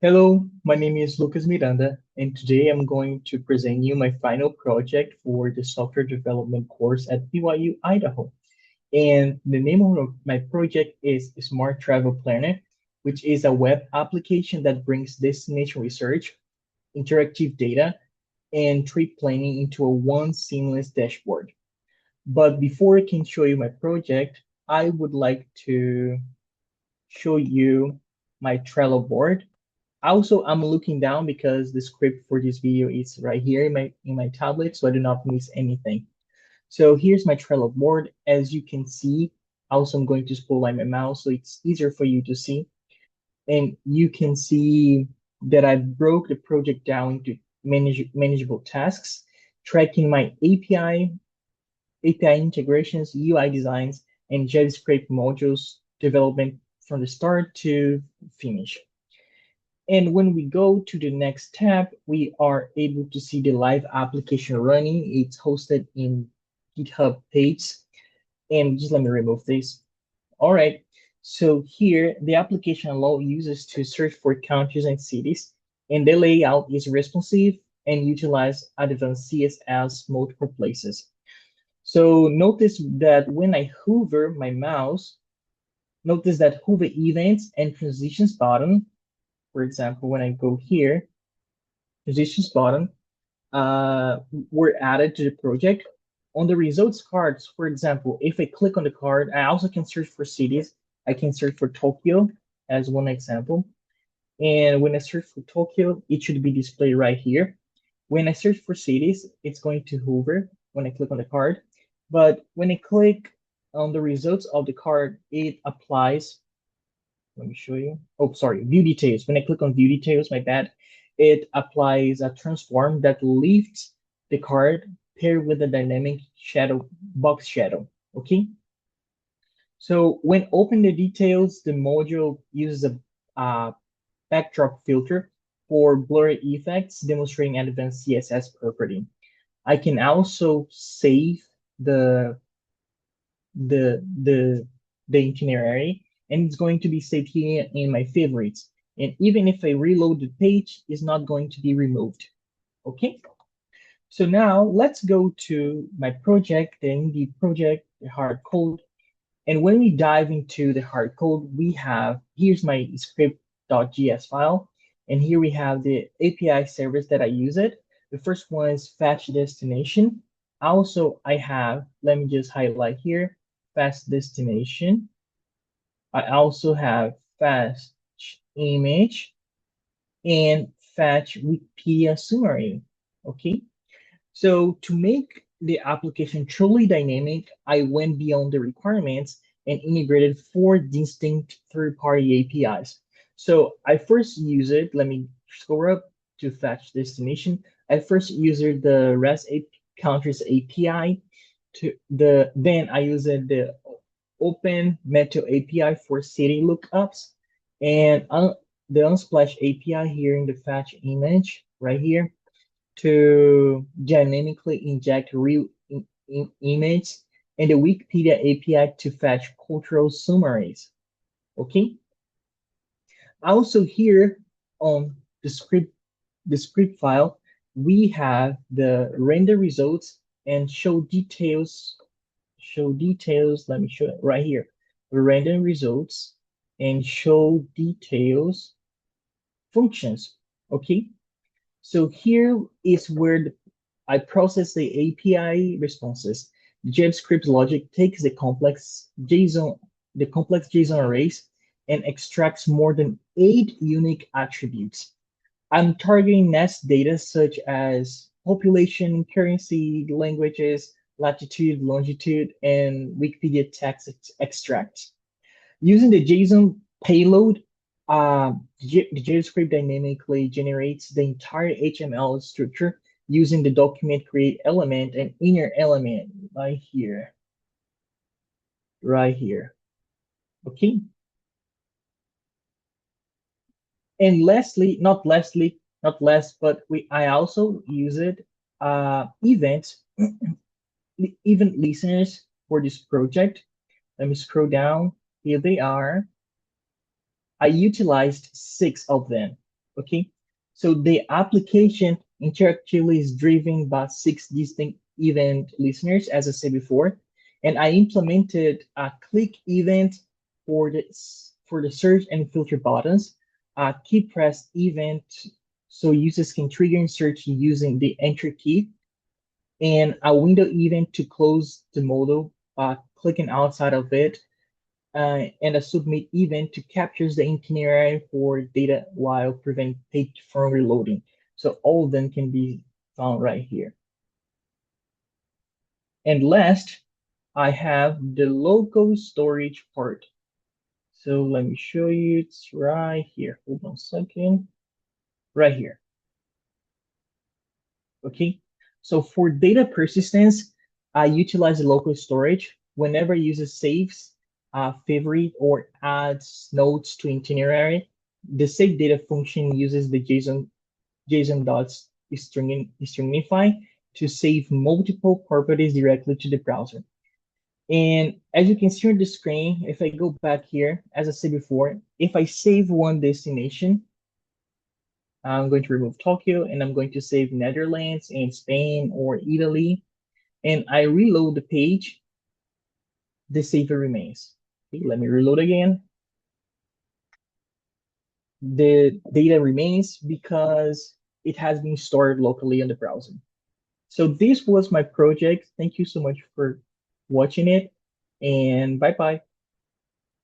Hello, my name is Lucas Miranda, and today I'm going to present you my final project for the software development course at BYU, Idaho. And the name of my project is Smart Travel Planner, which is a web application that brings destination research, interactive data, and trip planning into a one seamless dashboard. But before I can show you my project, I would like to show you my Trello board. Also, I'm looking down because the script for this video is right here in my tablet, so I do not miss anything. So here's my Trello board. As you can see, also I'm going to spotlight my mouse so it's easier for you to see. And you can see that I broke the project down into manageable tasks, tracking my API integrations, UI designs, and JavaScript modules development from the start to finish. And when we go to the next tab, we are able to see the live application running. It's hosted in GitHub page. And just let me remove this. All right. So here, the application allows users to search for countries and cities, and the layout is responsive and utilize advanced CSS multiple places. So notice that when I hover my mouse, notice that hover events and transitions button, for example, when I go here, positions button were added to the project. On the results cards, for example, if I click on the card, I also can search for cities. I can search for Tokyo as one example. And when I search for Tokyo, it should be displayed right here. When I search for cities, it's going to hover when I click on the card. But when I click on the results of the card, it applies. Let me show you. Oh, sorry, view details. When I click on view details, my bad, it applies a transform that lifts the card paired with a dynamic shadow box shadow. Okay. So when open the details, the module uses a backdrop filter for blurry effects, demonstrating advanced CSS property. I can also save the the the the itinerary, and it's going to be saved here in my favorites. And even if I reload the page, it's not going to be removed. Okay. So now let's go to my project, then the project, the hard code. And when we dive into the hard code, we have, here's my script.js file. And here we have the API service that I use it. The first one is fetch destination. Also, I have, let me just highlight here, fast destination. I also have fetch image and fetch Wikipedia summary. Okay. So to make the application truly dynamic, I went beyond the requirements and integrated four distinct third-party APIs. So I first use it, let me scroll up to fetch destination. I first use the REST countries API then I use the Open Meteo API for city lookups and the Unsplash API here in the fetch image right here to dynamically inject real image and the Wikipedia API to fetch cultural summaries. Okay. Also here on the script file, we have the render results and show details. Show details. Let me show it right here. Render results and show details functions. Okay. So here is where I process the API responses. The JavaScript logic takes the complex JSON arrays and extracts more than 8 unique attributes. I'm targeting nest data such as population, currency, languages, latitude, longitude, and Wikipedia text extract. Using the JSON payload, the JavaScript dynamically generates the entire HTML structure using the document create element and inner element right here, right here. Okay. And lastly, not last, but I also use it events, event listeners for this project. Let me scroll down. Here they are. I utilized 6 of them. Okay, so the application interactively is driven by 6 distinct event listeners, as I said before, and I implemented a click event for the search and filter buttons, a key press event so users can trigger and search using the enter key, and a window event to close the modal by clicking outside of it, and a submit event to captures the itinerary for data while prevent page from reloading. So all of them can be found right here. And last, I have the local storage part. So let me show you, it's right here. Hold on a second, right here. Okay, so for data persistence, I utilize the local storage whenever user saves, favorite, or adds notes to itinerary. The save data function uses the JSON dots stringify to save multiple properties directly to the browser. And as you can see on the screen, if I go back here, as I said before, if I save one destination, I'm going to remove Tokyo and I'm going to save Netherlands and Spain or Italy, and I reload the page, the saver remains. Okay, let me reload again. The data remains because it has been stored locally on the browser. So this was my project. Thank you so much for watching it, and bye bye.